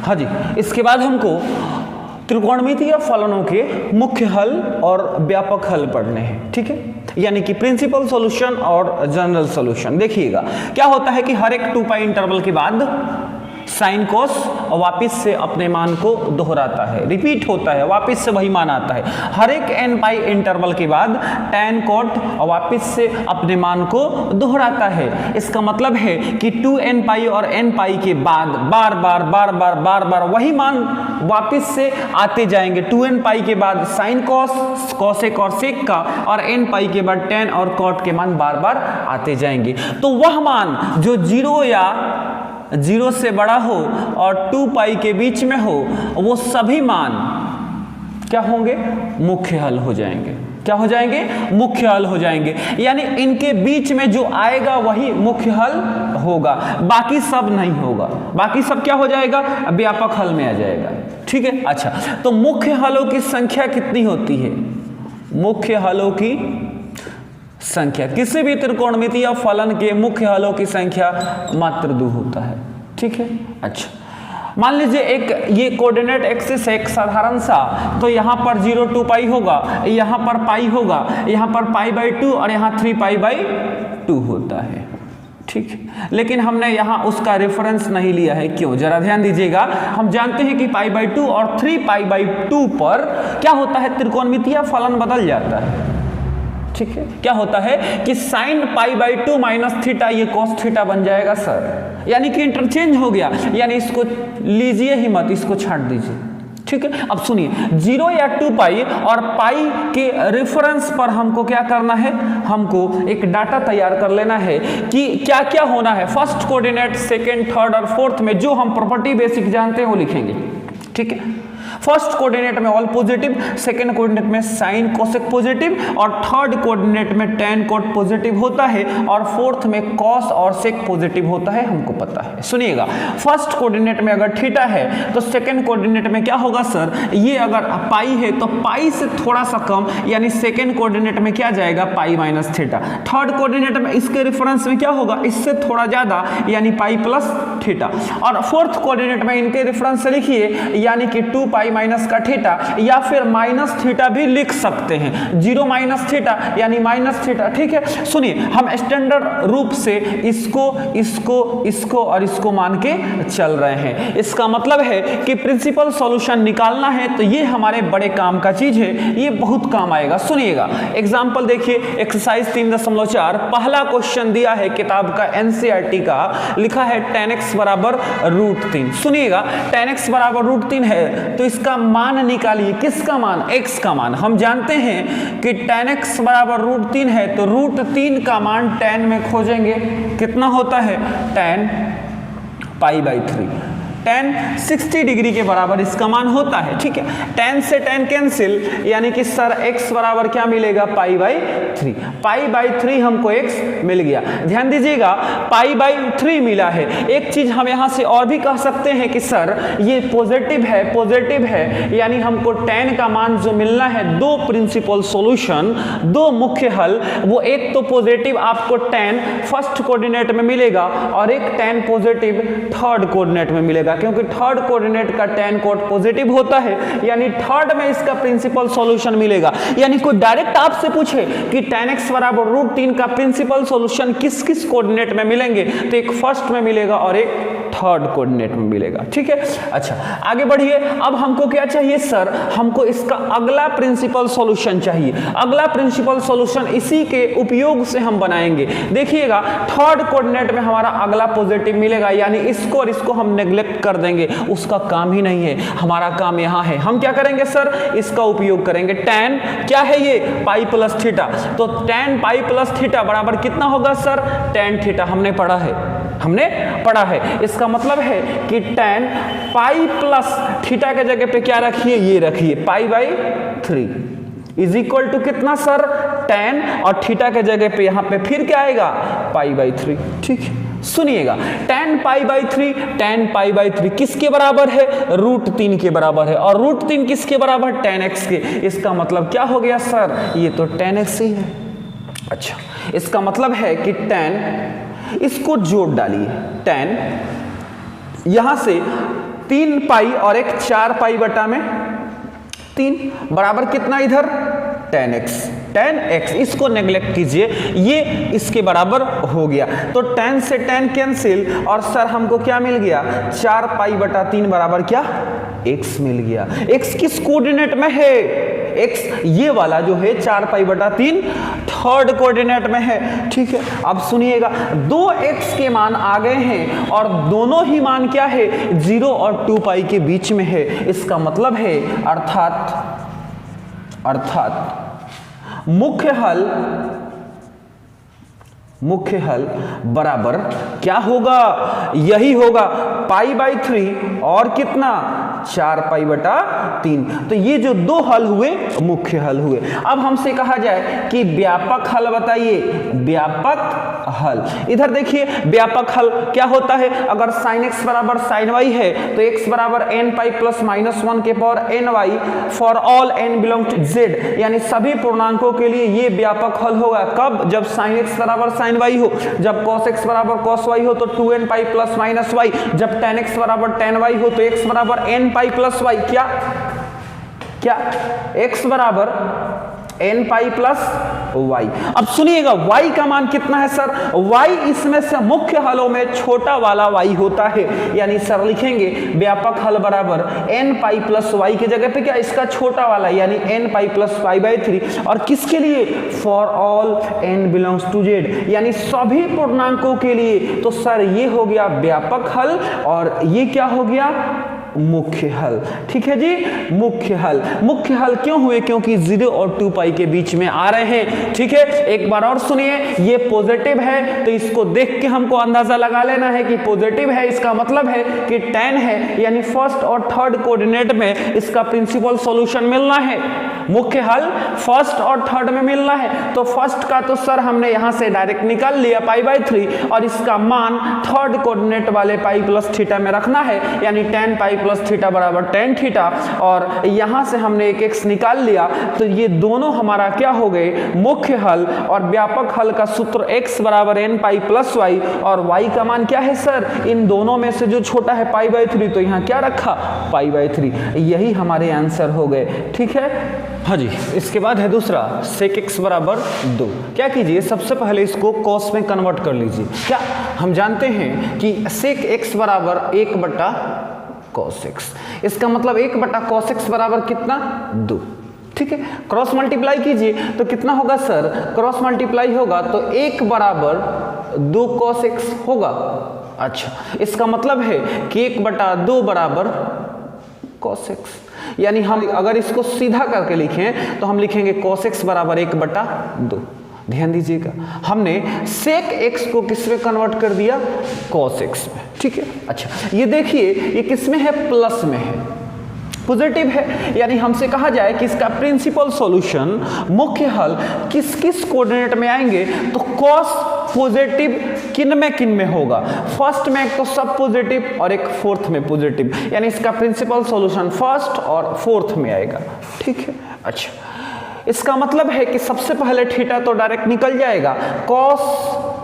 हाँ जी, इसके बाद हमको त्रिकोणमितीय फलनों के मुख्य हल और व्यापक हल पढ़ने हैं, ठीक है, यानी कि प्रिंसिपल सॉल्यूशन और जनरल सॉल्यूशन। देखिएगा क्या होता है कि हर एक 2 पाई इंटरवल के बाद साइन कोस वापिस से अपने मान को दोहराता है, रिपीट होता है, वापिस से वही मान आता है। हर एक n पाई इंटरवल के बाद tan कोट वापिस से अपने मान को दोहराता है। इसका मतलब है कि 2n पाई और n पाई के बाद बार बार वही मान वापिस से आते जाएंगे। 2n पाई के बाद साइन कोस, कोसेक और सेक का, और n पाई के बाद tan और कॉट के मान बार बार आते जाएंगे। तो वह मान जो 0 या 0 से बड़ा हो और 2 पाई के बीच में हो, वो सभी मान क्या होंगे? मुख्य हल हो जाएंगे। क्या हो जाएंगे? मुख्य हल हो जाएंगे। यानी इनके बीच में जो आएगा वही मुख्य हल होगा, बाकी सब नहीं होगा। बाकी सब क्या हो जाएगा? व्यापक हल में आ जाएगा, ठीक है। अच्छा, तो मुख्य हलों की संख्या कितनी होती है? मुख्य हलों की संख्या, किसी भी त्रिकोणमितीय फलन के मुख्य हलों की संख्या मात्र 2 होता है, ठीक है। अच्छा, मान लीजिए एक ये कोऑर्डिनेट एक्सिस है एक साधारण सा, तो यहाँ पर 0 2 पाई होगा, यहाँ पर पाई होगा, यहाँ पर π/2 और यहाँ 3 π/2 होता है, ठीक है। लेकिन हमने यहाँ उसका रेफरेंस नहीं लिया है, क्यों? जरा ध्यान दीजिएगा। हम जानते हैं कि π/2 और 3 π/2 पर क्या होता है? त्रिकोणमितीय फलन बदल जाता है, ठीक है। क्या होता है कि sin π/2 माइनस थीटा ये cos थीटा बन जाएगा सर, यानी कि इंटरचेंज हो गया। यानी इसको लीजिए ही मत, इसको छाट दीजिए, ठीक है। अब सुनिए, 0 या 2 पाई और पाई के रेफरेंस पर हमको क्या करना है? हमको एक डाटा तैयार कर लेना है कि क्या क्या होना है। फर्स्ट कोऑर्डिनेट, सेकेंड, थर्ड और फोर्थ में जो हम प्रॉपर्टी बेसिक जानते हैं वो लिखेंगे, ठीक है। फर्स्ट कोऑर्डिनेट में ऑल पॉजिटिव, सेकंड कोऑर्डिनेट में साइन कोसेक पॉजिटिव, और थर्ड कोऑर्डिनेट में tan कोट पॉजिटिव होता है, और फोर्थ में कॉस और सेक पॉजिटिव होता है, हमको पता है। सुनिएगा, फर्स्ट कोऑर्डिनेट में अगर थीटा है तो सेकंड कोऑर्डिनेट में क्या होगा सर? ये अगर पाई है तो पाई से थोड़ा सा कम, यानी सेकंड कोऑर्डिनेट में क्या जाएगा? Pi minus theta. Third coordinate में इसके रेफरेंस में क्या होगा? इससे थोड़ा ज्यादा, यानी पाई प्लस थीटा। और फोर्थ कोऑर्डिनेट में इनके रेफरेंस से लिखिए, यानी कि 2 पाई माइनस का थीटा, या फिर माइनस थीटा भी लिख सकते हैं, 0 माइनस थीटा यानी माइनस थीटा, ठीक है। सुनिए, हम स्टैंडर्ड रूप से इसको और इसको मान के चल रहे हैं। इसका मतलब है कि प्रिंसिपल सॉल्यूशन निकालना है तो ये हमारे बड़े काम का चीज है, ये बहुत काम आएगा। सुनिएगा, एग्जांपल देखिए, एक्सरसाइज 3.4, पहला क्वेश्चन दिया है किताब का एनसीईआरटी का, लिखा है tan x बराबर √3। सुनिएगा, tan x बराबर √3 है तो इसका मान निकालिए। किसका मान? x का मान। हम जानते हैं कि tan x बराबर √3 है तो √3 का मान tan में खोजेंगे, कितना होता है? tan π/3। tan 60 डिग्री के बराबर इसका मान होता है, ठीक है। tan से tan कैंसिल, यानी कि सर x बराबर क्या मिलेगा? π/3। π/3 हमको x मिल गया। ध्यान दीजिएगा, π/3 मिला है। एक चीज हम यहां से और भी कह सकते हैं कि सर ये पॉजिटिव है, यानी हमको tan का मान जो मिलना है, 2 प्रिंसिपल सॉल्यूशन, 2 मुख्य हल, वो एक तो पॉजिटिव आपको tan फर्स्ट कोऑर्डिनेट में मिलेगा और एक tan पॉजिटिव थर्ड कोऑर्डिनेट में मिलेगा, क्योंकि थर्ड कोऑर्डिनेट का tan कोट पॉजिटिव होता है, यानी थर्ड में इसका प्रिंसिपल सॉल्यूशन मिलेगा। यानी कोई डायरेक्ट आपसे पूछे कि tan x बराबर √3 का प्रिंसिपल सॉल्यूशन किस किस कोऑर्डिनेट में मिलेंगे, तो एक फर्स्ट में मिलेगा और एक थर्ड कोऑर्डिनेट में मिलेगा, ठीक है। अच्छा, आगे बढ़िए। अब हमको क्या चाहिए सर? हमको इसका अगला प्रिंसिपल सॉल्यूशन चाहिए। अगला प्रिंसिपल सॉल्यूशन इसी के उपयोग से हम बनाएंगे। देखिएगा, थर्ड कोऑर्डिनेट में हमारा अगला पॉजिटिव मिलेगा, यानी इसको और इसको हम नेग्लेक्ट कर देंगे, उसका काम ही नहीं है। हमारा काम यहाँ है, हम क्या करेंगे सर? इसका उपयोग करेंगे। tan क्या है? ये पाई प्लस थीटा, तो tan पाई प्लस थीटा बराबर कितना होगा सर? tan थीटा हमने पढ़ा है। इसका मतलब है कि tan पाई प्लस थीटा के जगह पे क्या रखिए? ये रखिए π/3 इज इक्वल टू कितना सर? tan, और थीटा के जगह पे यहाँ पे फिर क्या आएगा? π/3, ठीक है। सुनिएगा, tan π/3 किसके बराबर है? √3 के बराबर है, और √3 किसके बराबर? tan x के। इसका मतलब क्या हो गया सर? ये तो tan x ही है। अच्छा, इसका मतलब है कि tan, इसको जोड़ डालिए, tan यहां से 3 पाई और एक 4 पाई बटा में 3 बराबर कितना इधर 10x। इसको नेग्लेक्ट कीजिए, ये इसके बराबर हो गया। तो 10 से 10 कैंसिल और सर हमको क्या मिल गया 4 पाई बटा 3 बराबर क्या x मिल गया। x किस कोऑर्डिनेट में है, x ये वाला जो है 4 पाई बटा 3 थर्ड कोऑर्डिनेट में है। ठीक है, अब सुनिएगा 2x के मान आ गए हैं और दोनों ही मान क्या है 0 और 2 पाई के बीच में है। इसका मतलब है अर्थात मुख्य हल बराबर क्या होगा, यही होगा पाई बाई 3 और कितना 4 पाई बटा 3। तो ये जो दो हल हुए मुख्य हल हुए। अब हमसे कहा जाए कि व्यापक हल बताइए, व्यापक हल। इधर देखिए व्यापक हल क्या होता है, अगर sin x बराबर sin y है तो x बराबर n पाई प्लस माइनस 1 के power n y for all n belong to z, यानी सभी पूर्णांकों के लिए ये व्यापक हल होगा। कब, जब sin x बराबर sin y हो, जब cos x बराबर cos y हो तो 2n pi plus minus y, जब tan x बराबर tan y हो तो x बराबर n पाई प्लस y। क्या x बराबर n पाई प्लस y। अब सुनिएगा y का मान कितना है सर, y इसमें से मुख्य हलों में छोटा वाला y होता है, यानी सर लिखेंगे व्यापक हल बराबर n पाई प्लस y की जगह पे क्या इसका छोटा वाला यानी n pi plus y by 3। और किसके लिए, for all n belongs to z, यानी सभी पूर्णांकों के लिए। तो सर ये हो गया व्यापक हल और ये क्या हो गया मुख्य हल। ठीक है जी, मुख्य हल क्यों हुए, क्योंकि 0 और 2 पाई के बीच में आ रहे हैं। ठीक है, एक बार और सुनिए, ये पॉजिटिव है तो इसको देख के हमको अंदाजा लगा लेना है कि पॉजिटिव है, इसका मतलब है कि tan है, यानी फर्स्ट और थर्ड कोऑर्डिनेट में इसका प्रिंसिपल सॉल्यूशन मिलना है। मुख्य हल फर्स्ट और थर्ड में मिलना है, तो फर्स्ट का तो सर हमने यहां से डायरेक्ट निकाल लिया पाई बाई 3 और इसका मान थर्ड कोऑर्डिनेट वाले पाई प्लस थीटा में रखना है, यानी tan पाई प्लस थीटा बराबर tan थीटा, और यहां से हमने एक x निकाल लिया। तो ये दोनों हमारा क्या हो गए मुख्य हल, और व्यापक हल का सूत्र x बराबर n पाई प्लस y, और y का मान क्या है सर, इन दोनों में से जो छोटा है पाई बाई 3, तो यहाँ क्या रखा पाई बाई 3। यही हमारे आंसर हो गए। ठीक है, हाँ जी। इसके बाद है दूसरा sec x बराबर 2। क्या कीजिए, सबसे पहले इसको cos में कन्वर्ट कर लीजिए। क्या हम जानते हैं कि sec x बराबर 1 बटा cos x, इसका मतलब 1 बटा cos x बराबर कितना 2। ठीक है, क्रॉस मल्टीप्लाई कीजिए तो कितना होगा सर, क्रॉस मल्टीप्लाई होगा तो 1 बराबर 2 cos x होगा। अच्छा, इसका मतलब है कि 1 बटा 2 बराबर cos x, यानी हम अगर इसको सीधा करके लिखें तो हम लिखेंगे cos x बराबर 1 बटा 2। ध्यान दीजिएगा, हमने sec x को किस में कन्वर्ट कर दिया, cos x में। ठीक है, अच्छा ये देखिए ये किस में है, प्लस में है, पॉजिटिव है, यानी हमसे कहा जाए कि इसका प्रिंसिपल सॉल्यूशन मुख्य हल किस किस कोऑर्डिनेट में आएंगे, तो cos पॉजिटिव किन में होगा, फर्स्ट में एक तो सब पॉजिटिव और एक फोर्थ में पॉजिटिव, यानी इसका प्रिंसिपल सॉल्यूशन फर्स्ट और फोर्थ में आएगा। ठीक है, अच्छा इसका मतलब है कि सबसे पहले थीटा तो डायरेक्ट निकल जाएगा, cos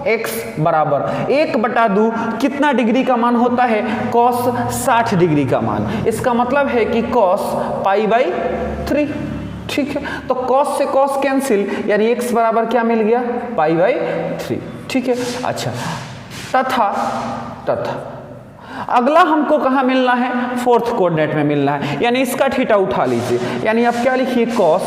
x बराबर 1 बटा 2 कितना डिग्री का मान होता है, cos 60 डिग्री का मान। इसका मतलब है कि cos पाई बाई 3। ठीक है, तो cos से cos कैंसिल, यानी x बराबर क्या मिल गया पाई बाई 3। ठीक है, अच्छा तथा अगला हमको कहाँ मिलना है, फोर्थ कोऑर्डिनेट में मिलना है, यानी इसका थीटा उठा लीजिए, यानी आप क्या लिखिए cos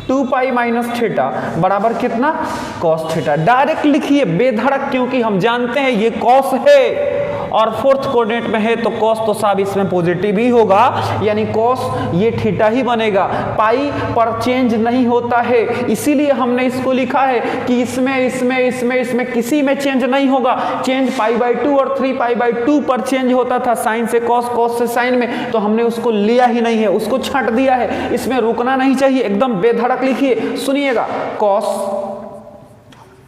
2 पाई माइनस थीटा बराबर कितना cos थीटा। डायरेक्ट लिखिए बेधड़क, क्योंकि हम जानते हैं ये cos है और फोर्थ कोऑर्डिनेट में है तो cos तो साहब इसमें पॉजिटिव ही होगा, यानी cos ये थीटा ही बनेगा। पाई पर चेंज नहीं होता है, इसीलिए हमने इसको लिखा है कि इसमें किसी में चेंज नहीं होगा। चेंज पाई बाई 2 और 3 पाई बाई 2 पर चेंज होता था, साइन से cos, cos से साइन में, तो हमने उसको लिया ही नहीं है, उसको छांट दिया है। इसमें रुकना नहीं चाहिए, एकदम बेधड़क लिखिए। सुनिएगा cos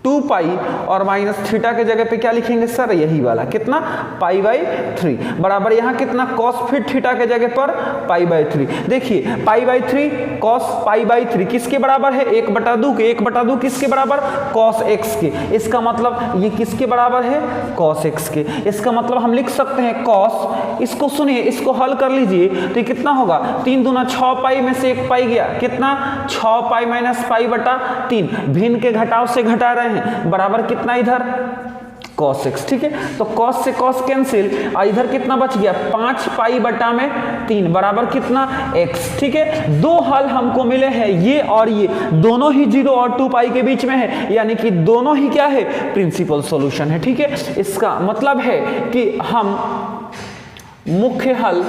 2 पाई और माइनस थीटा के जगह पे क्या लिखेंगे सर, यही वाला कितना पाई बाई 3 बराबर यहाँ कितना कॉस फिर थीटा के जगह पर पाई बाई 3। देखिए pi by 3 cos pi by 3 किसके बराबर है, 1/2 के। 1/2 किसके बराबर, कॉस x के। इसका मतलब ये किसके बराबर है, कॉस x के। इसका मतलब हम लिख सकते हैं कॉस, इसको सुनिए, इसको हल कर लीजिए तो ये कितना होगा, 3 दूना 6 पाई में से 1 पाई गया, कितना 6 पाई माइनस पाई बटा 3, भिन्न के घटाव से घटा रहे हैं, बराबर कितना इधर cos x। ठीक है, तो cos से cos कैंसिल, इधर कितना बच गया 5 पाई बटा में 3 बराबर कितना x। ठीक है, दो हल हमको मिले हैं, ये और ये दोनों ही 0 और 2 पाई के बीच में है, यानी कि दोनों ही क्या है, प्रिंसिपल सॉल्यूशन है। ठीक है, इसका मतलब है कि हम मुख्य हल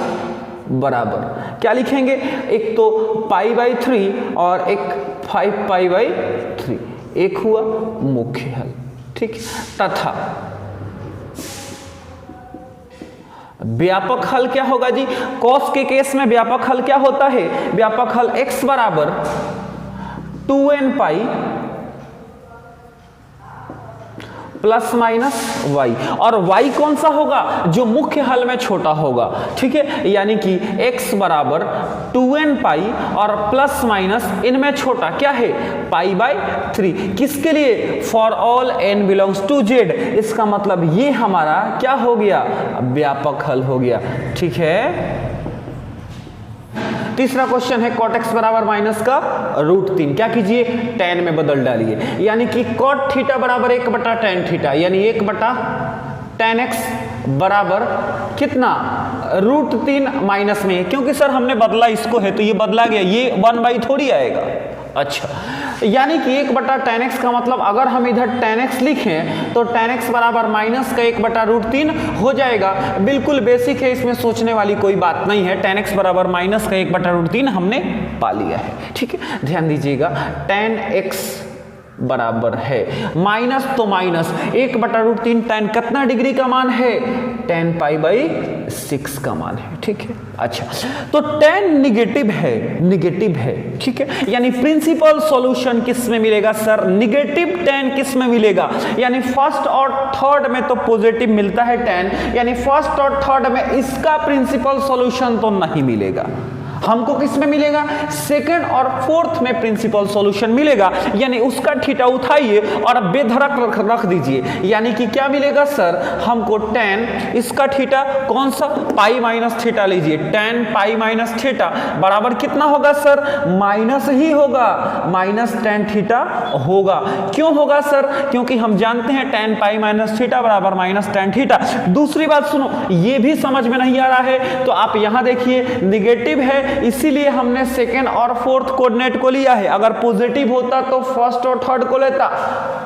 बराबर क्या लिखेंगे, एक तो पाई बाई 3 और एक 5 पाई बाई 3, एक हुआ मुख्य हल। ठीक, तथा व्यापक हल क्या होगा जी, कॉस के केस में व्यापक हल क्या होता है, व्यापक हल x बराबर 2n pi plus minus y, और y कौन सा होगा, जो मुख्य हल में छोटा होगा। ठीक है, यानी कि x बराबर 2n पाई और प्लस माइनस इनमें छोटा क्या है, पाई बाई 3। किसके लिए, for all n belongs to z। इसका मतलब ये हमारा क्या हो गया, व्यापक हल हो गया। ठीक है, तीसरा क्वेश्चन है cot x बराबर माइनस का √3। क्या कीजिए, tan में बदल डालिए, यानी कि cot थीटा बराबर 1/tan थीटा, यानी 1/tan x बराबर कितना, √3 माइनस में, क्योंकि सर हमने बदला इसको है तो ये बदला गया, ये 1/, थोड़ी आएगा। अच्छा, यानी कि 1/tan x का मतलब अगर हम इधर tan x लिखें तो tan x बराबर माइनस का 1/√3 हो जाएगा। बिल्कुल बेसिक है, इसमें सोचने वाली कोई बात नहीं है। tan x बराबर माइनस का 1/√3 हमने पा लिया है। ठीक है, ध्यान दीजिएगा, tan x बराबर है माइनस तो माइनस 1/√3, tan कितना डिग्री का मान है, tan पाई बाई 6 का मान है। ठीक है, अच्छा तो tan निगेटिव है। ठीक है, यानी प्रिंसिपल सॉल्यूशन किस में मिलेगा सर, निगेटिव tan किस में मिलेगा, यानी फर्स्ट और थर्ड में तो पॉजिटिव मिलता है tan, यानी फर्स्ट और थर्ड में इसका प्रिंसिपल सॉल्यूशन तो नहीं मिलेगा। हमको किस में मिलेगा, सेकंड और फोर्थ में प्रिंसिपल सॉल्यूशन मिलेगा, यानी उसका थीटा उठाइए और बेधड़क रख दीजिए, यानी कि क्या मिलेगा सर, हमको tan, इसका थीटा कौन सा, पाई माइनस थीटा लीजिए, tan पाई माइनस थीटा बराबर कितना होगा सर, माइनस ही होगा, माइनस tan थीटा होगा। क्यों होगा सर, क्योंकि हम जानते हैं tan पाई माइनस थीटा बराबर माइनस tan थीटा। दूसरी बात सुनो, ये भी समझ में नहीं आ रहा है तो आप यहां देखिए, निगेटिव है इसीलिए हमने सेकेंड और फोर्थ कोऑर्डिनेट को लिया है, अगर पॉजिटिव होता तो फर्स्ट और थर्ड को लेता।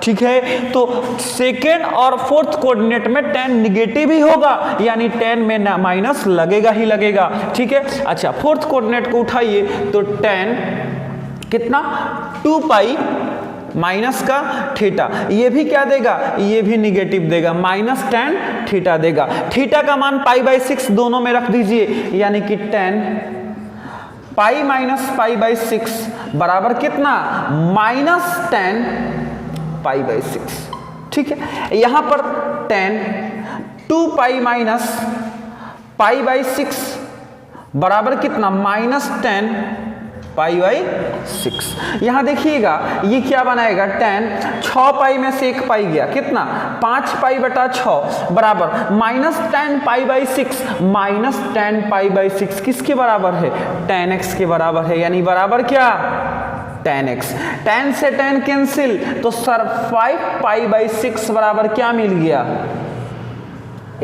ठीक है, तो सेकेंड और फोर्थ कोऑर्डिनेट में tan निगेटिव ही होगा, यानी tan में ना माइनस लगेगा ही लगेगा। ठीक है, अच्छा फोर्थ कोऑर्डिनेट को उठाइए तो tan कितना 2 पाई माइनस का थीटा, ये भी क्या देगा, ये भी निगेटिव देगा, माइनस tan थीटा देगा। थीटा का मान पाई बाई 6 दोनों में रख दीजिए, यानी कि tan pi minus pi by 6 बराबर कितना, माइनस tan पाई बाई 6। ठीक है, यहां पर tan 2 pi minus pi by 6 बराबर कितना, माइनस tan पाई बाई 6। यहां देखिएगा ये क्या बनाएगा, tan 6 पाई में से 1 पाई गया, कितना 5 पाई बटा 6 बराबर minus tan pi by 6, minus tan pi by 6 किसके बराबर है, tan x के बराबर है, यानी बराबर क्या, tan x। tan से tan कैंसिल, तो सर 5 पाई बाई 6 बराबर क्या मिल गया,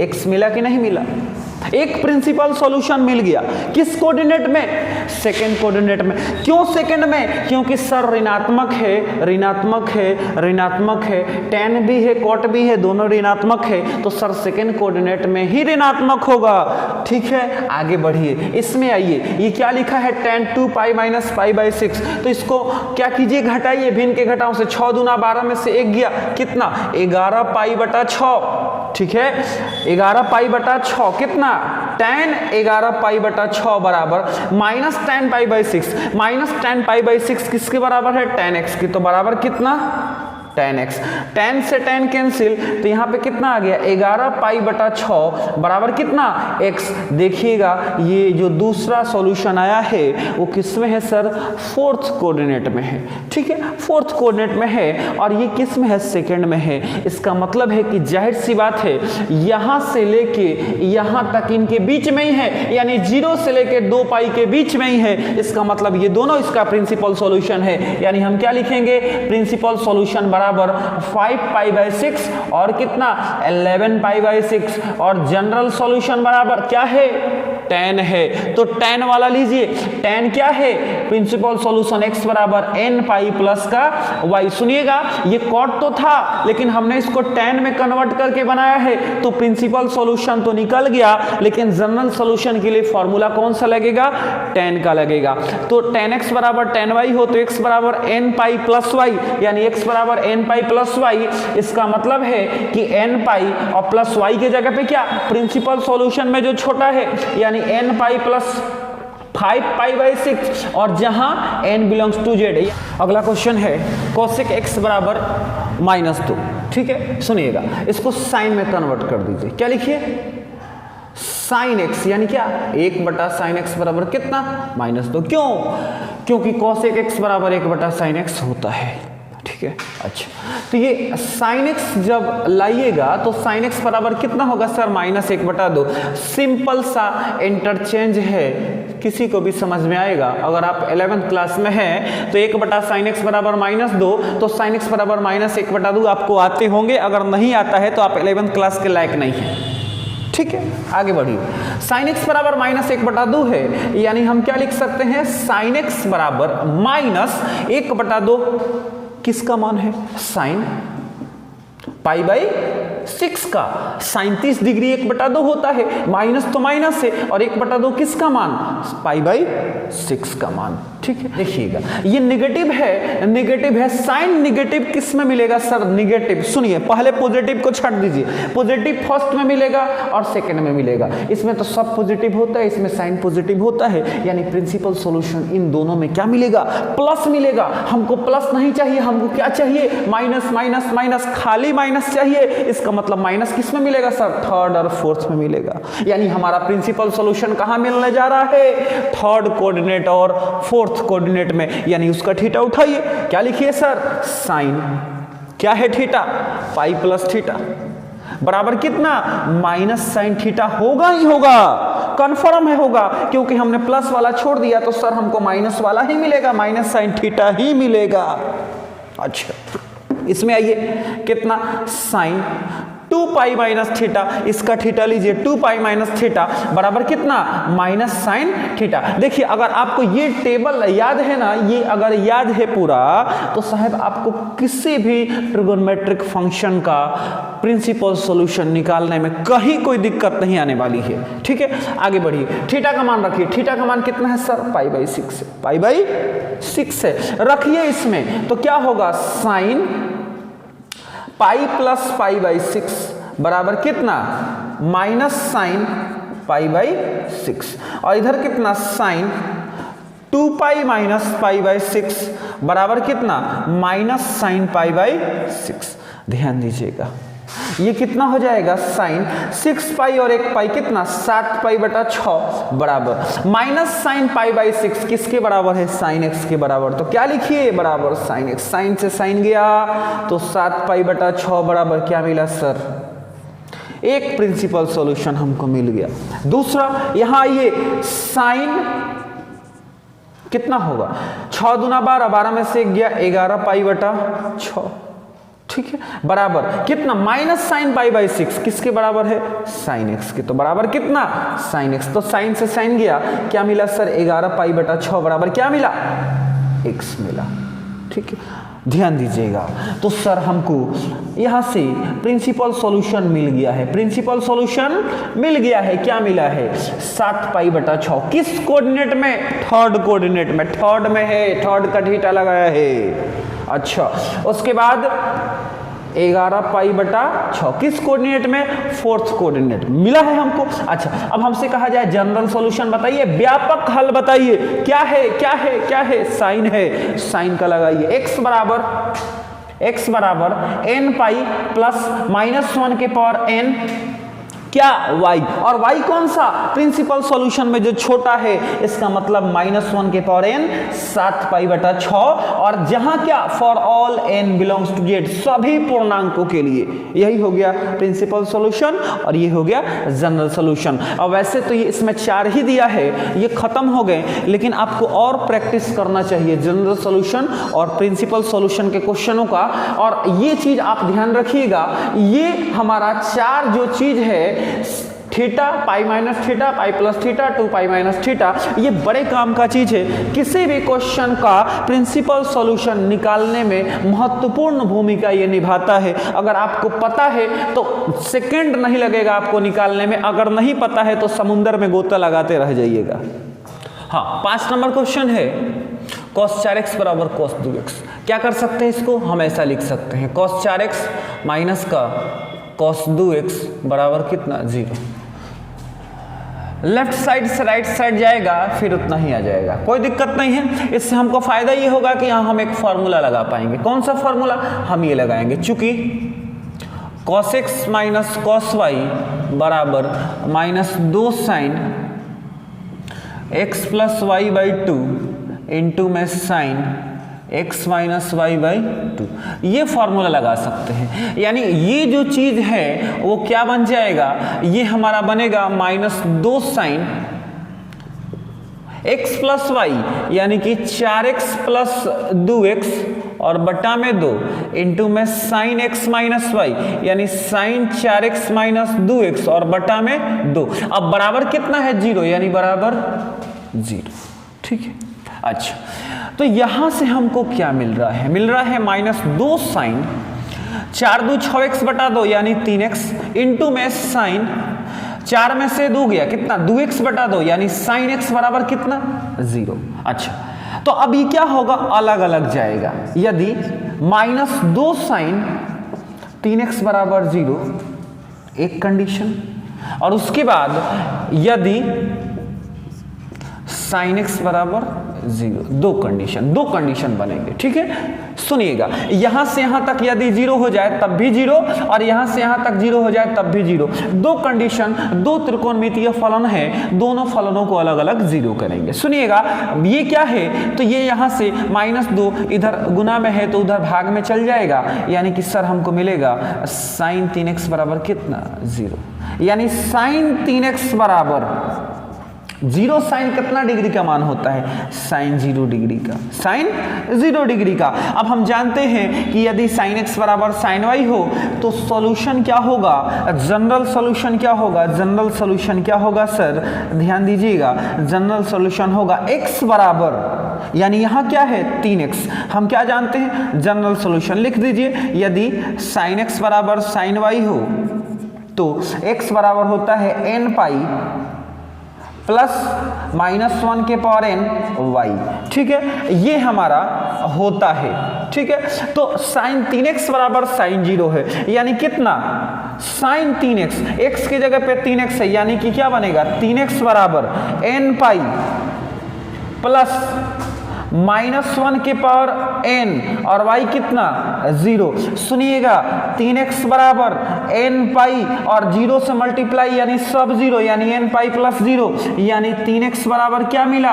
x मिला कि नहीं मिला, एक प्रिंसिपल सॉल्यूशन मिल गया। किस कोऑर्डिनेट में, सेकंड कोऑर्डिनेट में। क्यों सेकंड में, क्योंकि सर ऋणात्मक है, ऋणात्मक है, ऋणात्मक है, tan भी है cot भी है, दोनों ऋणात्मक है, तो सर सेकंड कोऑर्डिनेट में ही ऋणात्मक होगा। ठीक है, आगे बढ़िए, इसमें आइए, ये क्या लिखा है, tan 2 pi minus pi by 6, तो इसको क्या कीजिए, घटाइए, भिन्न के घटाओं से 6 दूना 12 में से 1 गया, कितना 11 पाई बटा 6। ठीक है, 11 पाई बटा 6 कितना, tan 11 पाई बटा 6 बराबर minus tan pi by 6, minus tan pi by 6 किसके बराबर है, tan x की, तो बराबर कितना tan x, tan से tan कैंसिल, तो यहाँ पे कितना आ गया 11 पाई बटा 6 बराबर कितना x। देखिएगा ये जो दूसरा सॉल्यूशन आया है वो किस में है सर, फोर्थ कोऑर्डिनेट में है, ठीक है, फोर्थ कोऑर्डिनेट में है, और ये किस में है, सेकंड में है। इसका मतलब है कि जाहिर सी बात है यहाँ से लेके यहाँ तक इनके बीच में ही है, यानी 0 से लेके 2 पाई के बीच में ही है। इसका मतलब ये दोनों इसका प्रिंसिपल सॉल्यूशन है, यानी हम क्या लिखेंगे, प्रिंसिपल सॉल्यूशन बराबर 5 पाई बाई 6 और कितना 11 पाई बाई 6, और जनरल सॉल्यूशन बराबर क्या है, tan है। तो tan वाला लीजिए, tan क्या है, प्रिंसिपल सॉल्यूशन x बराबर n पाई प्लस का y। सुनिएगा ये कॉट तो था लेकिन हमने इसको tan में कन्वर्ट करके बनाया है, तो प्रिंसिपल सॉल्यूशन तो निकल गया, लेकिन जनरल सॉल्यूशन के लिए फॉर्मूला कौन सा लगेगा, tan का लगेगा। तो tan x बराबर tan y हो तो x बराबर n पाई प्लस y, यानी x बराबर n पाई प्लस y। इसका मतलब है कि n पाई और प्लस y के जगह पे क्या, प्रिंसिपल सॉल्यूशन में जो छोटा है यानी n pi plus 5 pi by 6, और जहां n बिलोंग्स टू z है। अगला क्वेश्चन है कोसेक x बराबर -2, ठीक है। सुनिएगा इसको साइन में कन्वर्ट कर दीजिए, क्या लिखिए, साइन x, यानी क्या 1 बटा साइन x बराबर कितना -2। क्यों, क्योंकि कोसेक x बराबर 1 बटा साइन x होता है, ठीक है। अच्छा तो ये साइन x जब लाइएगा तो साइन x बराबर कितना होगा सर, -1 बटा 2। सिंपल सा इंटरचेंज है, किसी को भी समझ में आएगा। अगर आप 11th क्लास में हैं तो 1 बटा साइन x बराबर -2, तो साइन x बराबर -1 बटा 2 आपको आते होंगे, अगर नहीं आता है तो आप 11th क्लास के लायक नहीं हैं, ठीक है। आगे बढ़िए, साइन x बराबर -1 बटा 2 है, यानी हम क्या लिख सकते हैं, साइन x बराबर -1 बटा 2 किसका मान है, साइन पाई बाई 6 का। साइन 30 डिग्री 1 बटा 2 होता है, माइनस तो माइनस है, और 1 बटा 2 किसका मान, पाई बाई 6 का मान, ठीक है। देखिएगा ये नेगेटिव है, साइन नेगेटिव किस में मिलेगा सर, नेगेटिव। सुनिए पहले पॉजिटिव को छाट दीजिए, पॉजिटिव फर्स्ट में मिलेगा और सेकंड में मिलेगा। इसमें तो सब पॉजिटिव होता है, इसमें साइन पॉजिटिव होता है, यानी प्रिंसिपल सॉल्यूशन इन दोनों में क्या मिलेगा, प्लस मिलेगा। हमको प्लस नहीं चाहिए, हमको क्या चाहिए, माइनस माइनस माइनस, खाली माइनस चाहिए। इसका मतलब माइनस किस में मिलेगा सर, थर्ड और फोर्थ में मिलेगा। यानी हमारा प्रिंसिपल सॉल्यूशन कहां मिलने जा रहा है, थर्ड कोऑर्डिनेट और फोर्थ कोऑर्डिनेट में, यानी उसका थीटा उठाइए, क्या लिखिए सर, साइन क्या है थीटा, पाई प्लस थीटा बराबर कितना, माइनस साइन थीटा होगा ही होगा, कंफर्म है होगा, क्योंकि हमने प्लस वाला छोड़ दिया तो सर हमको माइनस वाला ही मिलेगा, माइनस साइन थीटा ही मिलेगा। अच्छा इसमें आइए कितना, साइन 2 पाई माइनस थीटा, इसका थीटा लीजिए 2 पाई माइनस थीटा बराबर कितना, माइनस साइन थीटा। देखिए अगर आपको ये टेबल याद है ना, ये अगर याद है पूरा, तो साहब आपको किसी भी ट्रिगोनोमेट्रिक फंक्शन का प्रिंसिपल सॉल्यूशन निकालने में कहीं कोई दिक्कत नहीं आने वाली है, ठीक है। आगे बढ़िए, थीटा का मान रखिए, थीटा का मान कितना है सर, पाई बाई 6 है, पाई बाई 6 है, रखिए इसमें, तो क्या होगा, sine pi plus pi by 6 बराबर कितना, माइनस साइन पाई बाई 6, और इधर कितना, sine 2 pi minus pi by 6 बराबर कितना, माइनस साइन पाई बाई 6। ध्यान दीजिएगा ये कितना हो जाएगा, साइन 6 पाई और 1 पाई कितना, 7 पाई बटा 6 बराबर माइनस साइन पाई बाई 6 किसके बराबर है, साइन एक्स के बराबर। तो क्या लिखिए, बराबर साइन एक्स, साइन से साइन गया तो 7 पाई बटा 6 बराबर क्या मिला सर, एक प्रिंसिपल सॉल्यूशन हमको मिल गया। दूसरा यहां आइए, साइन कितना होगा, 6 दूना 12, 12 में से 1 गया 11 पाई बटा 6, ठीक है, बराबर कितना, माइनस साइन पाई बाई 6 किसके बराबर है, साइन एक्स के, तो बराबर कितना, साइन एक्स, तो साइन से साइन गया, क्या मिला सर, 11 पाई बटा 6 बराबर क्या मिला, एक्स मिला, ठीक है। ध्यान दीजिएगा, तो सर हमको यहां से प्रिंसिपल सॉल्यूशन मिल गया है, प्रिंसिपल सॉल्यूशन मिल गया है, क्या मिला है, 7 पाई बटा 6, किस कोऑर्डिनेट में, थर्ड कोऑर्डिनेट में, थर्ड में है, थर्ड का थीटा लगाया है। अच्छा उसके बाद 11 पाई बटा 6 किस कोऑर्डिनेट में, फोर्थ कोऑर्डिनेट मिला है हमको। अच्छा अब हमसे कहा जाए जनरल सॉल्यूशन बताइए, व्यापक हल बताइए, क्या है क्या है क्या है, साइन है, साइन का लगाइए, x बराबर x बराबर n पाई प्लस -1 के पावर n क्या y, और y कौन सा, प्रिंसिपल सॉल्यूशन में जो छोटा है, इसका मतलब -1 के पावर n 7 पाई बटा 6, और जहां क्या for all n belongs to z, सभी पूर्णांकों के लिए, यही हो गया प्रिंसिपल सॉल्यूशन और ये हो गया जनरल सॉल्यूशन। अब वैसे तो ये इसमें 4 ही दिया है, ये खत्म हो गए, लेकिन आपको और प्रैक्टिस करना चाहिए जनरल सॉल्यूशन और प्रिंसिपल सॉल्यूशन के क्वेश्चनों का। और ये चीज आप ध्यान रखिएगा, ये हमारा 4 जो चीज है, theta, pi minus theta, pi plus theta, 2 pi minus theta, ये बड़े काम का चीज है। किसी भी क्वेश्चन का प्रिंसिपल सॉल्यूशन निकालने में महत्वपूर्ण भूमिका ये निभाता है। अगर आपको पता है तो सेकंड नहीं लगेगा आपको निकालने में, अगर नहीं पता है तो समुद्र में गोता लगाते रह जाइएगा। हाँ, 5 नंबर क्वेश्चन है cos 4x बराबर cos 2x। क्या कर सकते हैं इसको, हम ऐसा लिख सकते हैं cos 4x माइनस का cos 2x बराबर कितना, 0। लेफ्ट साइड से राइट साइड जाएगा, फिर उतना ही आ जाएगा, कोई दिक्कत नहीं है। इससे हमको फायदा ये होगा कि यहाँ हम एक फॉर्मूला लगा पाएंगे। कौन सा फॉर्मूला, हम ये लगाएंगे, चूंकि cos x minus cos y बराबर -2 sin x plus Y by 2 into में sine x minus Y by 2, ये फॉर्मूला लगा सकते हैं। यानी ये जो चीज है वो क्या बन जाएगा, ये हमारा बनेगा -2 साइन x प्लस वाई, यानी कि 4x प्लस 2x और बटा में 2 इंटू में साइन x माइनस वाई, यानी साइन 4x माइनस 2x और बटा में 2। अब बराबर कितना है, 0, यानी बराबर 0। ठीक है, अच्छा, तो यहां से हमको क्या मिल रहा है, मिल रहा है -2 साइन 4 2 6x बटा 2 यानी 3x इंटू में साइन 4 में से 2 गया कितना, 2x बटा 2 यानी साइन x बराबर कितना, 0। अच्छा, तो अब ये क्या होगा, अलग अलग जाएगा। यदि -2 साइन 3x बराबर 0, एक कंडीशन, और उसके बाद यदि साइन x बराबर 0, दो कंडीशन बनेंगे। ठीक है, सुनिएगा, यहां से यहां तक यदि 0 हो जाए तब भी 0, और यहां से यहां तक 0 हो जाए तब भी 0। दो कंडीशन, दो त्रिकोणमितीय फलन है, दोनों फलनों को अलग अलग 0 करेंगे। सुनिएगा, ये क्या है, तो ये यहां से -2 इधर गुना में है तो उधर भाग में चल जाएगा, यानी कि सर हमको मिलेगा साइन 3x बराबर कितना, 0। यानी साइन 3x बराबर 0 साइन कितना डिग्री का मान होता है, साइन 0 डिग्री का, साइन 0 डिग्री का। अब हम जानते हैं कि यदि साइन x बराबर साइन y हो तो सॉल्यूशन क्या होगा, जनरल सॉल्यूशन क्या होगा, जनरल सॉल्यूशन क्या होगा सर, ध्यान दीजिएगा, जनरल सॉल्यूशन होगा x बराबर, यानी यहां क्या है 3x, हम क्या जानते हैं, जनरल सॉल्यूशन लिख दीजिए। यदि साइन x बराबर साइन y हो तो x बराबर होता है n पाई प्लस -1 के पावर n y। ठीक है, ये हमारा होता है। ठीक है, तो साइन 3x बराबर साइन 0 है, यानी कितना, साइन 3x, x की जगह पे 3x है, यानी कि क्या बनेगा, 3x बराबर n पाई प्लस -1 के पावर n और y कितना, 0। सुनिएगा, 3x बराबर n पाई और 0 से मल्टीप्लाई यानी सब 0, यानी n पाई प्लस 0, यानी 3x बराबर क्या मिला,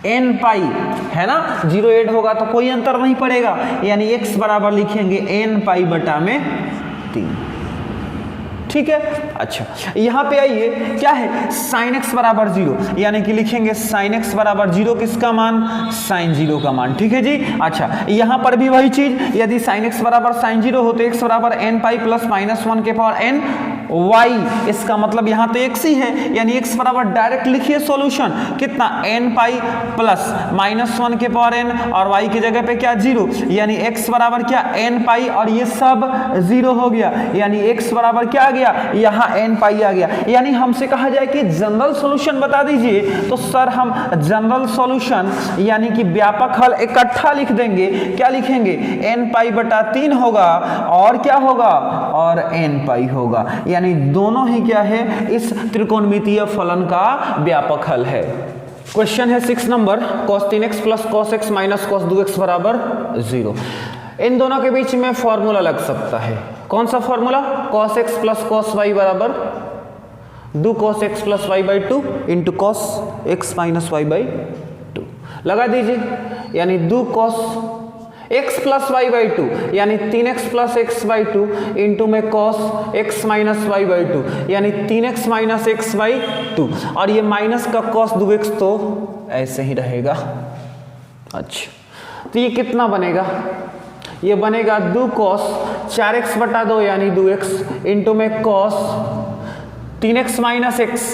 n पाई, है ना, 0 ऐड होगा तो कोई अंतर नहीं पड़ेगा, यानी x बराबर लिखेंगे n पाई बटा में 3। ठीक है, अच्छा, यहां पे आइए, क्या है, साइन x बराबर 0, यानी कि लिखेंगे साइन x बराबर 0, किसका मान, साइन 0 का मान। ठीक है जी, अच्छा, यहां पर भी वही चीज, यदि साइन x बराबर साइन 0 हो तो x बराबर n पाई प्लस -1 के पावर n y, इसका मतलब यहां तो x ही है, यानी x बराबर डायरेक्ट लिखिए सॉल्यूशन, कितना, n पाई प्लस -1 के पावर n और y की जगह पे क्या, 0, यानी x बराबर क्या, n पाई और ये सब 0 हो गया, यानी x बराबर क्या आ गया, यहां n पाई आ गया। यानी हमसे कहा जाए कि जनरल सॉल्यूशन बता दीजिए, तो सर हम जनरल सॉल्यूशन यानी कि व्यापक हल इकट्ठा लिख देंगे। क्या लिखेंगे, n पाई बटा 3 होगा और क्या होगा, और n पाई होगा, यानी दोनों ही क्या है, इस त्रिकोणमितीय फलन का व्यापक हल है। क्वेश्चन है 6 number, cos 3x plus cos x minus cos 2x बराबर 0। इन दोनों के बीच में फॉर्मूला लग सकता है। कौन सा formula? cos x plus cos y बराबर दो cos x plus y by 2 into cos x minus y by 2 लगा दीजिए, यानी दो cos x plus y by 2 यानी 3x plus x by 2 into में cos x minus y by 2 यानी 3x minus x by 2, और ये माइनस का cos 2x तो ऐसे ही रहेगा। अच्छा, तो ये कितना बनेगा? ये बनेगा 2 cos 4x बटा 2 यानी 2x इंटू में cos 3x minus x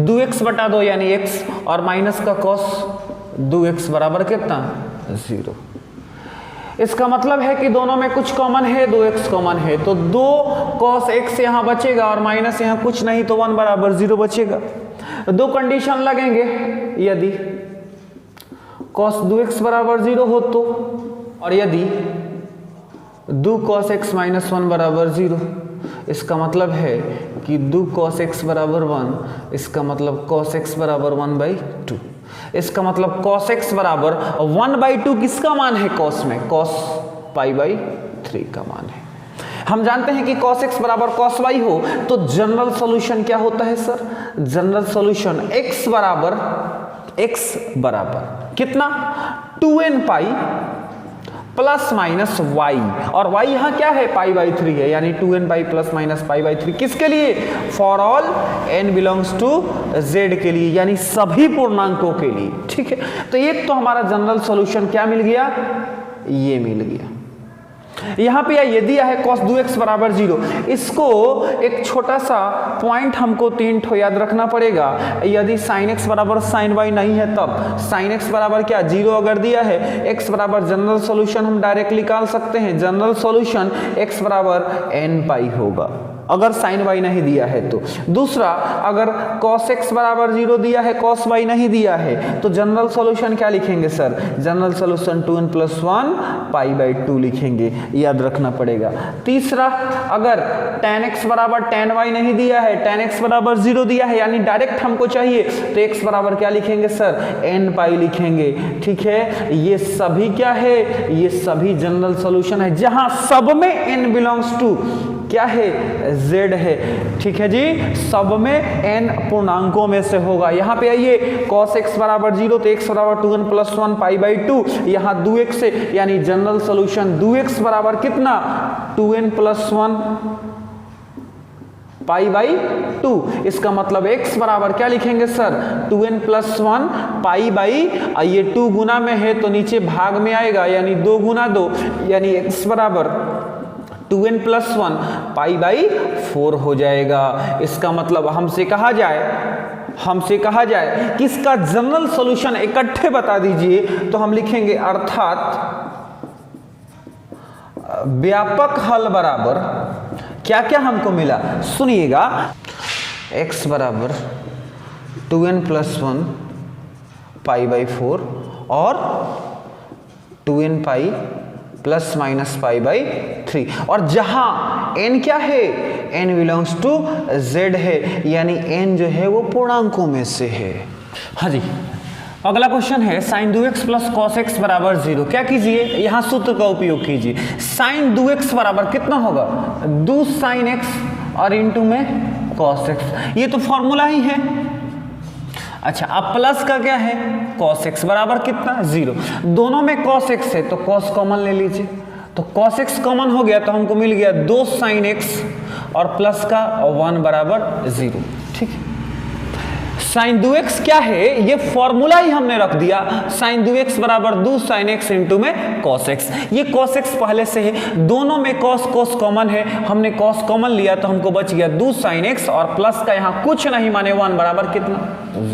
2x बटा 2 यानी x और माइनस का cos 2x बराबर कितना? 0। इसका मतलब है कि दोनों में कुछ कॉमन है, 2x कॉमन है, तो 2 cos x यहाँ बचेगा और माइनस यहाँ कुछ नहीं तो 1 बराबर 0 बचेगा। दो कंडीशन लगेंगे, यदि cos 2x बराबर 0 हो तो, और यदि 2 cos x माइनस 1 बराबर 0। इसका मतलब है कि 2 cos x बराबर 1, इसका मतलब cos x बराबर 1/2। इसका मतलब cos x बराबर 1/2 किसका मान है? cos में cos π/3 का मान है। हम जानते हैं कि cos x बराबर cos y हो तो जनरल सॉल्यूशन क्या होता है सर? जनरल सॉल्यूशन x बराबर कितना? 2n pi plus minus y, और y यहाँ क्या है? π/3 है, यानी 2n पाई प्लस माइनस π/3। किसके लिए? For all n belongs to z के लिए, यानी सभी पूर्णांकों के लिए। ठीक है, तो एक तो हमारा जनरल सॉल्यूशन क्या मिल गया? ये मिल गया। यहाँ पे ये दिया है cos 2x बराबर 0। इसको एक छोटा सा पॉइंट हमको 3 ठो याद रखना पड़ेगा। यदि sin x बराबर sin y नहीं है तब sin x बराबर क्या? 0 अगर दिया है, x बराबर जनरल सॉल्यूशन हम डायरेक्ट निकाल सकते हैं। जनरल सॉल्यूशन x बराबर n पाई होगा अगर sin y नहीं दिया है तो। दूसरा, अगर cos x बराबर 0 दिया है, cos y नहीं दिया है, तो जनरल सॉल्यूशन क्या लिखेंगे sir? General solution 2n plus 1 π/2 लिखेंगे, याद रखना पड़ेगा। तीसरा, अगर tan x बराबर tan y नहीं दिया है, tan x बराबर 0 दिया है, यानी डायरेक्ट हमको चाहिए, तो x बराबर क्या लिखेंगे सर? n पाई लिखेंगे। ठीक है, ये सभी क्या है? ये सभी जनरल सॉल्यूशन है जहां सब में n बिलोंग्स टू क्या है? z है। ठीक है जी, सब में n पूर्णांकों में से होगा। यहाँ पे आइए, cos x बराबर 0 तो x बराबर 2n प्लस 1 π/2, यहाँ 2x है, यानी जनरल सॉल्यूशन 2x बराबर कितना? 2n plus 1 π/2। इसका मतलब x बराबर क्या लिखेंगे सर? 2n प्लस 1 π/, ये 2 गुना में है तो नीचे भाग में आएगा, यानी 2 गुना 2, यानी x बराबर 2n प्लस 1 π/4 हो जाएगा। इसका मतलब हमसे कहा जाए कि इसका जनरल सॉल्यूशन इकट्ठे बता दीजिए, तो हम लिखेंगे अर्थात व्यापक हल बराबर क्या क्या हमको मिला? सुनिएगा, x बराबर 2n प्लस 1 π/4 और 2n पाई प्लस माइनस π/3, और जहां n क्या है? n बिलोंग्स टू z है, यानी n जो है वो पूर्णांकों में से है। हाँ जी, अगला क्वेश्चन है sin 2x plus cos x बराबर 0। क्या कीजिए? यहाँ सूत्र का उपयोग कीजिए। sin 2x बराबर कितना होगा? 2 sin x और इंटू में cos x, ये तो फॉर्मूला ही है। अच्छा, अब प्लस का क्या है? cos x बराबर कितना? 0। दोनों में cos x है तो cos कॉमन ले लीजिए, तो cos x कॉमन हो गया तो हमको मिल गया 2 sin x और प्लस का 1 बराबर 0। ठीक है, sin 2x क्या है? ये फॉर्मूला ही हमने रख दिया। sin 2x बराबर 2 sin x इंटू में cos x। ये cos x पहले से है, दोनों में cos कॉमन है, हमने cos कॉमन लिया तो हमको बच गया 2 sin x और प्लस का यहाँ कुछ नहीं माने 1 बराबर कितना?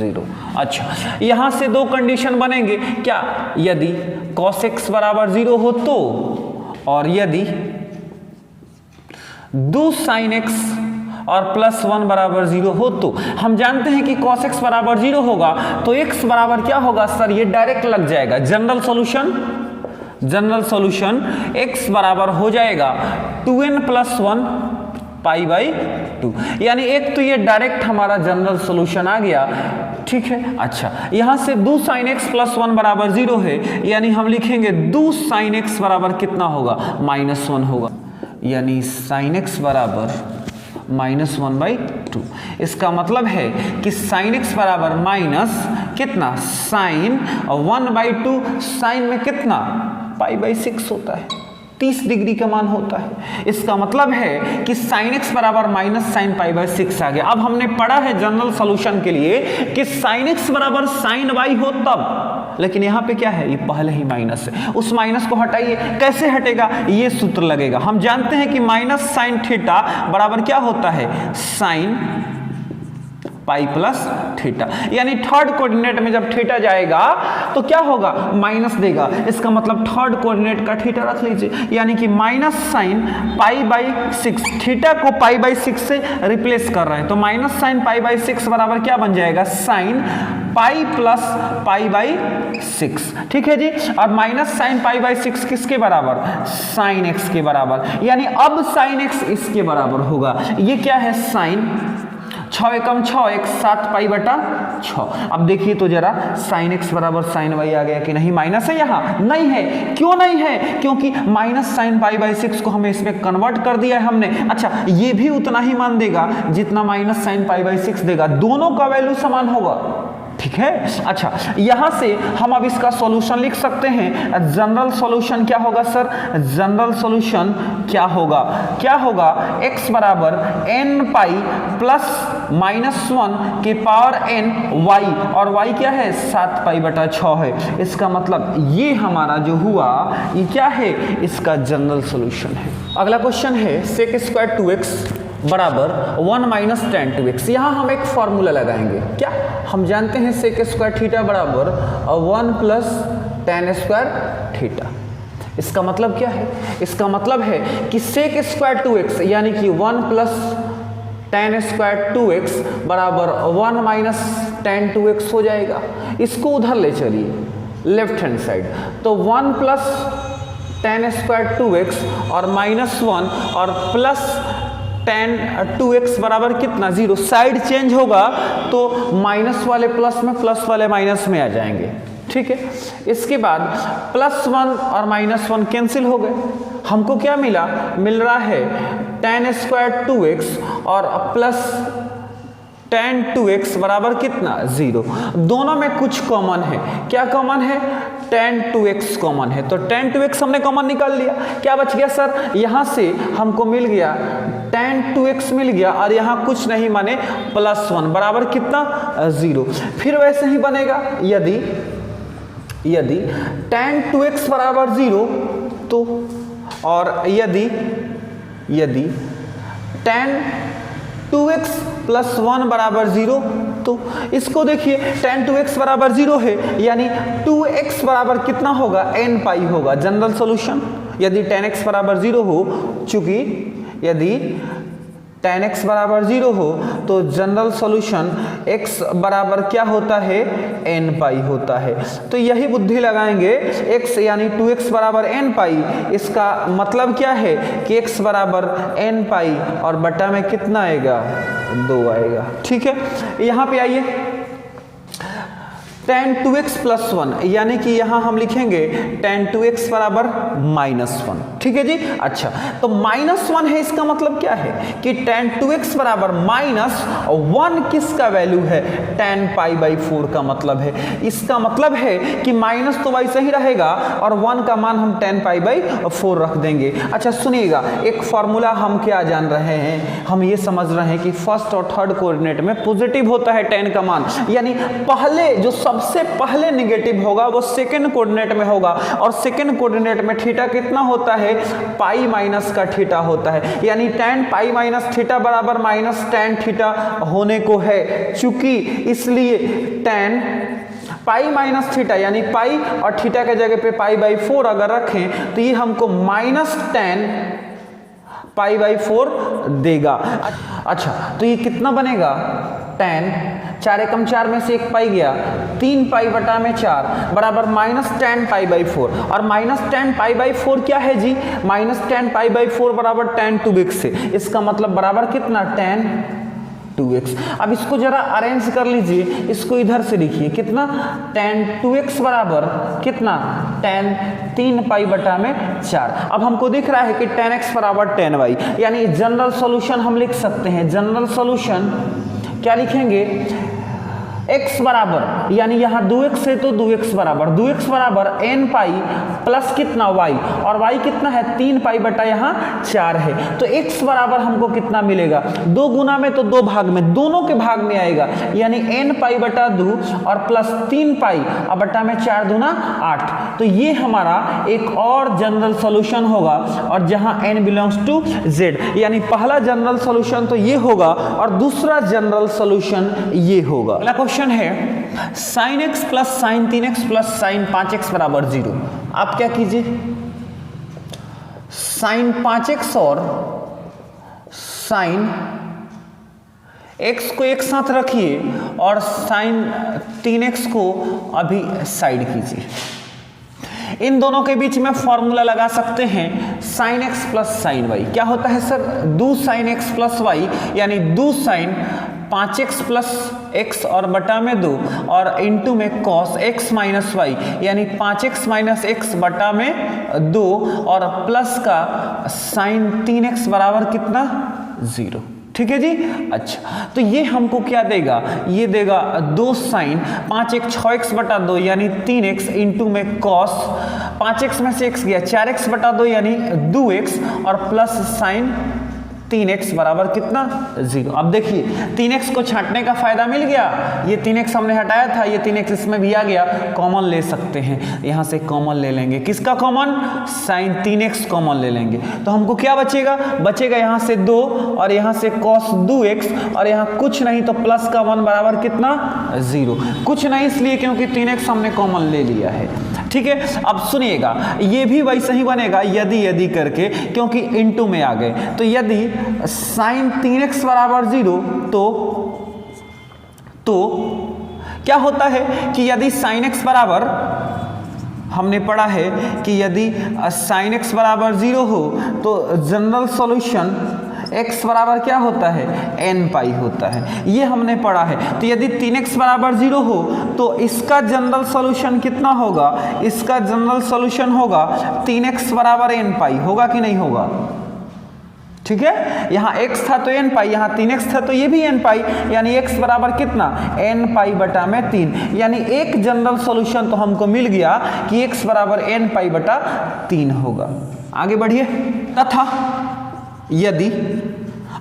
0। अच्छा, यहाँ से दो कंडीशन बनेंगे क्या? यदि cos x बराबर 0 हो तो, और यदि 2 sin x और प्लस 1 बराबर 0 हो तो। हम जानते हैं कि cos x बराबर 0 होगा तो x बराबर क्या होगा सर? ये डायरेक्ट लग जाएगा। जनरल सॉल्यूशन x बराबर हो जाएगा 2n प्लस 1 π/2, यानी एक तो ये डायरेक्ट हमारा जनरल सॉल्यूशन आ गया ठीक है। अच्छा, यहां से 2 sin x प्लस 1 बराबर 0 है, यानी हम लिखेंगे 2 sin x बराबर कितना होगा, -1 होगा, यानी sin x बराबर -1/2। इसका मतलब है कि sin x बराबर माइनस कितना, sin 1/2, sin में कितना π/6 होता है, 30 डिग्री का मान होता है। इसका मतलब है कि sin x बराबर माइनस sin π/6 आ गया। अब हमने पढ़ा है जनरल सॉल्यूशन के लिए कि sin x बराबर sin y हो तब, लेकिन यहाँ पे क्या है, ये पहले ही माइनस है, उस माइनस को हटाइए। कैसे हटेगा, ये सूत्र लगेगा। हम जानते हैं कि माइनस sin थीटा बराबर क्या होता है, sin पाई प्लस थीटा, यानी थर्ड कोऑर्डिनेट में जब थीटा जाएगा तो क्या होगा, माइनस देगा। इसका मतलब थर्ड कोऑर्डिनेट का थीटा रख लीजिए, यानी कि माइनस साइन π/6, थीटा को π/6 से रिप्लेस कर रहे हैं, तो माइनस साइन π/6 बराबर क्या बन जाएगा, साइन पाई प्लस π/6, ठीक है जी। और माइनस साइन π/6 किसके बराबर, साइन एक्स के बराबर, यानी अब साइन एक्स इसके बराबर होगा। ये क्या है, साइन 6 एकम 6 एक 7 π/6। अब देखिए तो जरा साइन एक्स बराबर साइन वाई आ गया कि नहीं, माइनस है, यहाँ नहीं है। क्यों नहीं है, क्योंकि माइनस साइन π/6 को हमें इसमें कन्वर्ट कर दिया है हमने। अच्छा, ये भी उतना ही मान देगा जितना माइनस साइन π/6 देगा, दोनों का वैल्यू समान होगा, ठीक है। अच्छा, यहां से हम अब इसका सॉल्यूशन लिख सकते हैं। जनरल सॉल्यूशन क्या होगा सर, जनरल सॉल्यूशन क्या होगा, x बराबर n पाई प्लस -1 के पावर n y, और y क्या है, 7 π/6 है। इसका मतलब ये हमारा जो हुआ ये क्या है, इसका जनरल सॉल्यूशन है। अगला क्वेश्चन है sec² 2x बराबर 1 - tan 2x। यहाँ हम एक फॉर्मूला लगाएंगे, क्या, हम जानते हैं sec² थीटा बराबर 1 + tan² थीटा। इसका मतलब क्या है, इसका मतलब है कि sec² 2x यानी कि 1 + tan² 2x बराबर 1 - tan 2x हो जाएगा। इसको उधर ले चलिए लेफ्ट हैंड साइड, तो 1 + tan² 2x और -1 और प्लस tan 2x बराबर कितना, 0। साइड चेंज होगा तो माइनस वाले प्लस में, प्लस वाले माइनस में आ जाएंगे, ठीक है। इसके बाद +1 और -1 कैंसिल हो गए, हमको क्या मिला, मिल रहा है tan² 2x और प्लस tan 2x बराबर कितना, 0। दोनों में कुछ कॉमन है, क्या कॉमन है, tan 2x कॉमन है, तो tan 2x हमने कॉमन निकाल लिया। क्या बच गया सर, यहाँ से हमको मिल गया tan 2x मिल गया, और यहाँ कुछ नहीं माने +1 बराबर कितना, 0। फिर वैसे ही बनेगा, यदि tan 2x बराबर 0 तो, और यदि tan 2x + 1 बराबर 0, तो इसको देखिए tan 2x बराबर 0 है, यानी 2x बराबर कितना होगा, n पाई होगा। जनरल सॉल्यूशन, यदि tan x बराबर 0 हो, चूंकि यदि tan x बराबर 0 हो तो जनरल सॉल्यूशन x बराबर क्या होता है, n पाई होता है। तो यही बुद्धि लगाएंगे, x यानी 2x बराबर n पाई, इसका मतलब क्या है कि x बराबर n पाई और बटा में कितना आएगा, 2 आएगा, ठीक है। यहाँ पे आइए tan 2x + 1, यानी कि यहाँ हम लिखेंगे tan 2x बराबर -1, ठीक है जी। अच्छा, तो -1 है, इसका मतलब क्या है कि tan 2x बराबर -1 किसका वैल्यू है, tan π/4 का मतलब है। इसका मतलब है कि माइनस तो वैसे ही रहेगा और 1 का मान हम tan π/4 रख देंगे। अच्छा सुनिएगा, एक फॉर्मूला हम क्या जान रहे हैं, हम ये समझ रहे हैं कि फर्स्ट और थर्ड कोऑर्डिनेट में पॉजिटिव होता है tan का मान, यानी पहले जो सबसे पहले नेगेटिव होगा वो सेकंड कोऑर्डिनेट में होगा, और सेकंड कोऑर्डिनेट में थीटा कितना होता है, पाई माइनस का थीटा होता है, यानी tan π - बराबर -tan थीटा होने को है, चूंकि इसलिए tan π - यानी पाई और थीटा के जगह पे π/4 अगर रखें तो ये हमको -tan π/4 देगा। अच्छा, तो ये कितना बनेगा, tan 4 एकम 4 में से 1 पाई गया, 3 π/4 बराबर -tan π/4, और -tan π/4 क्या है जी, -tan π/4 बराबर tan 2x है। इसका मतलब बराबर कितना, tan 2x। अब इसको जरा अरेंज कर लीजिए, इसको इधर से लिखिए, कितना tan 2x बराबर कितना tan 3 पाई बटा में 4। अब हमको दिख रहा है कि tan x बराबर tan y, यानी जनरल सॉल्यूशन हम लिख सकते हैं। जनरल सॉल्यूशन क्या लिखेंगे, x बराबर, यानी यहाँ 2x है तो 2x बराबर n पाई प्लस कितना y, और y कितना है 3 पाई बटा यहाँ 4 है। तो x बराबर हमको कितना मिलेगा, 2 गुना में तो 2 भाग में, दोनों के भाग में आएगा, यानी n पाई बटा 2 और प्लस 3 पाई और बटा में 4 दूना 8। तो ये हमारा एक और जनरल सॉल्यूशन होगा, और जहाँ n बिलोंग्स टू z, यानी पहला जनरल सॉल्यूशन तो ये होगा और दूसरा जनरल सॉल्यूशन ये होगा। अगला क्वेश्चन है sin x plus sin 3x plus sin 5x बराबर 0। आप क्या कीजिए, sin 5x और sin x को एक साथ रखिए और sin 3x को अभी साइड कीजिए। इन दोनों के बीच में फॉर्मूला लगा सकते हैं sin x plus sin y। क्या होता है sir, 2 sin x plus y, यानी 2 sin 5x प्लस x और बटा में 2 और इंटू में cos x माइनस y, यानी 5x माइनस x बटा में 2 और प्लस का sin 3x बराबर कितना 0। ठीक है जी। अच्छा, तो ये हमको क्या देगा, ये देगा 2 sin 5x 6x बटा 2 यानी 3x इंटू में cos 5x में से x गया 4x बटा 2 यानी 2x और प्लस sin 3x बराबर कितना 0। अब देखिए 3x को छांटने का फायदा मिल गया, ये 3x हमने हटाया था, ये 3x इसमें भी आ गया, कॉमन ले सकते हैं, यहाँ से कॉमन ले लेंगे, किसका कॉमन, sin 3x कॉमन ले लेंगे। तो हमको क्या बचेगा, बचेगा यहाँ से 2 और यहाँ से cos 2x और यहाँ कुछ नहीं तो प्लस का 1 बराबर कितना 0। कुछ नहीं इसलिए क्योंकि 3x हमने कॉमन ले लिया है। ठीक है, अब सुनिएगा, ये भी वैसे ही बनेगा यदि करके, क्योंकि इनटू में आ गए। तो यदि sin 3x बराबर 0 तो क्या होता है कि यदि sin x बराबर, हमने पढ़ा है कि यदि sin x बराबर 0 हो तो जनरल सॉल्यूशन x बराबर क्या होता है, n पाई होता है, ये हमने पढ़ा है। तो यदि 3x बराबर 0 हो तो इसका जनरल सॉल्यूशन कितना होगा, इसका जनरल सॉल्यूशन होगा 3x बराबर n पाई, होगा कि नहीं होगा। ठीक है, यहाँ x था तो n पाई, यहाँ 3x था तो ये भी n पाई, यानी x बराबर कितना n पाई बटा में 3, यानी एक जनरल सॉल्यूशन तो हमको मिल गया कि x बराबर n पाई बटा 3 होगा। आगे बढ़िए, तथा यदि,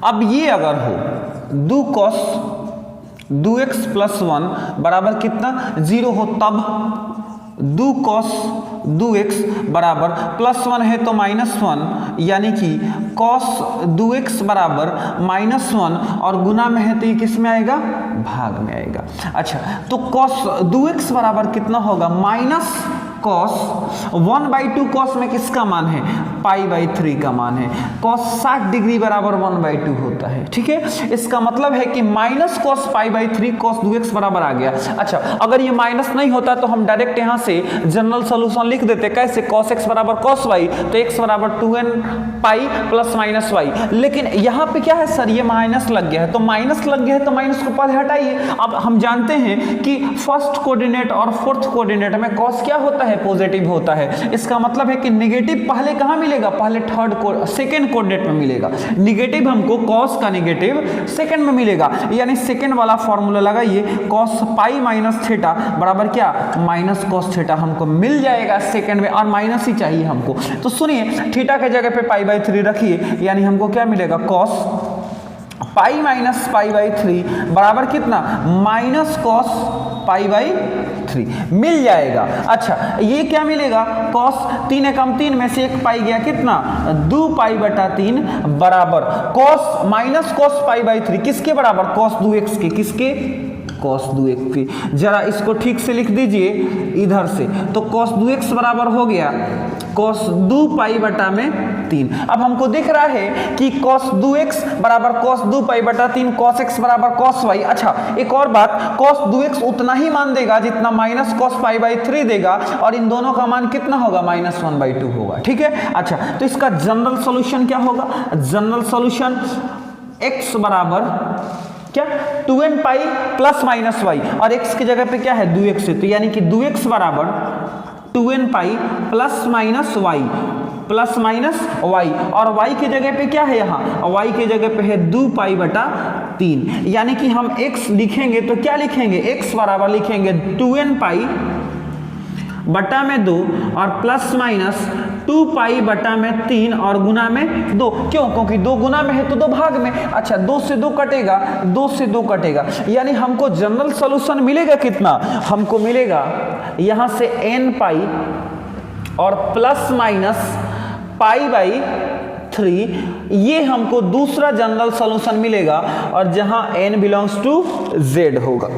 अब ये अगर हो 2 cos 2x प्लस 1 बराबर कितना 0 हो, तब 2 cos 2x बराबर प्लस 1 है तो -1, यानी कि cos 2x बराबर -1 और गुना में है तो ये किस में आएगा, भाग में आएगा। अच्छा, तो cos 2x बराबर कितना होगा, माइनस cos 1/2, cos में किसका मान है, π/3 का मान है, cos 60 डिग्री बराबर 1/2 होता है। ठीक है, इसका मतलब है कि माइनस cos π/3 cos 2x बराबर आ गया। अच्छा, अगर ये माइनस नहीं होता तो हम डायरेक्ट यहाँ से जनरल सॉल्यूशन लिख देते, कैसे, cos x बराबर cos y, तो x बराबर 2n pi plus minus y। लेकिन यहाँ पे क्या है सर, ये माइनस लग गया है, तो माइनस लग गया है तो माइनस को पहले हटाइए। अब हम जानते हैं कि फर्स्ट कोऑर्डिनेट और फोर्थ कोऑर्डिनेट में cos क्या होता है, पॉजिटिव होता है। इसका मतलब है कि नेगेटिव पहले कहाँ मिलेगा, पहले सेकंड कोऑर्डिनेट में मिलेगा। नेगेटिव हमको cos का नेगेटिव सेकंड में मिलेगा, यानी सेकंड वाला फॉर्मूला लगाइए, cos पाई माइनस थीटा बराबर क्या, माइनस cos थीटा हमको मिल जाएगा सेकंड में, और माइनस ही चाहिए हमको। तो सुनिए, थीटा के जगह पे π/3 रखिए, यानी हमको क्या मिलेगा, cos पाई माइनस π/3 बराबर कितना, माइनस cos π/3 मिल जाएगा। अच्छा, ये क्या मिलेगा, cos 3 एकम 3 में से 1 पाई गया, कितना 2 π/3 बराबर cos माइनस cos π/3 किसके बराबर, cos 2x के, किसके, cos 2x की। जरा इसको ठीक से लिख दीजिए इधर से, तो cos 2x बराबर हो गया cos 2 पाई बटा में 3। अब हमको दिख रहा है कि cos 2x बराबर cos 2 पाई बटा 3, cos x बराबर cos y। अच्छा, एक और बात, cos 2x उतना ही मान देगा जितना माइनस cos π/3 देगा, और इन दोनों का मान कितना होगा, -1/2 होगा। ठीक है। अच्छा, तो इसका जनरल सॉल्यूशन क्या होगा, जनरल सॉल्यूशन x बराबर क्या 2n pi plus minus y, और x की जगह पे क्या है 2x है, तो यानी कि 2x बराबर 2n pi plus minus y, plus minus y, और y की जगह पे क्या है, यहाँ y की जगह पे है 2 पाई बटा 3, यानी कि हम x लिखेंगे तो क्या लिखेंगे, x बराबर लिखेंगे 2n पाई बटा में 2 और प्लस माइनस 2 पाई बटा में 3 और गुना में 2, क्यों, क्योंकि 2 गुना में है तो 2 भाग में, अच्छा 2 से 2 कटेगा, 2 से 2 कटेगा, यानी हमको जनरल सॉल्यूशन मिलेगा कितना, हमको मिलेगा यहाँ से n पाई और प्लस माइनस पाई बाई 3, ये हमको दूसरा जनरल सॉल्यूशन मिलेगा, और जहां n बिलोंग्स टू z होगा।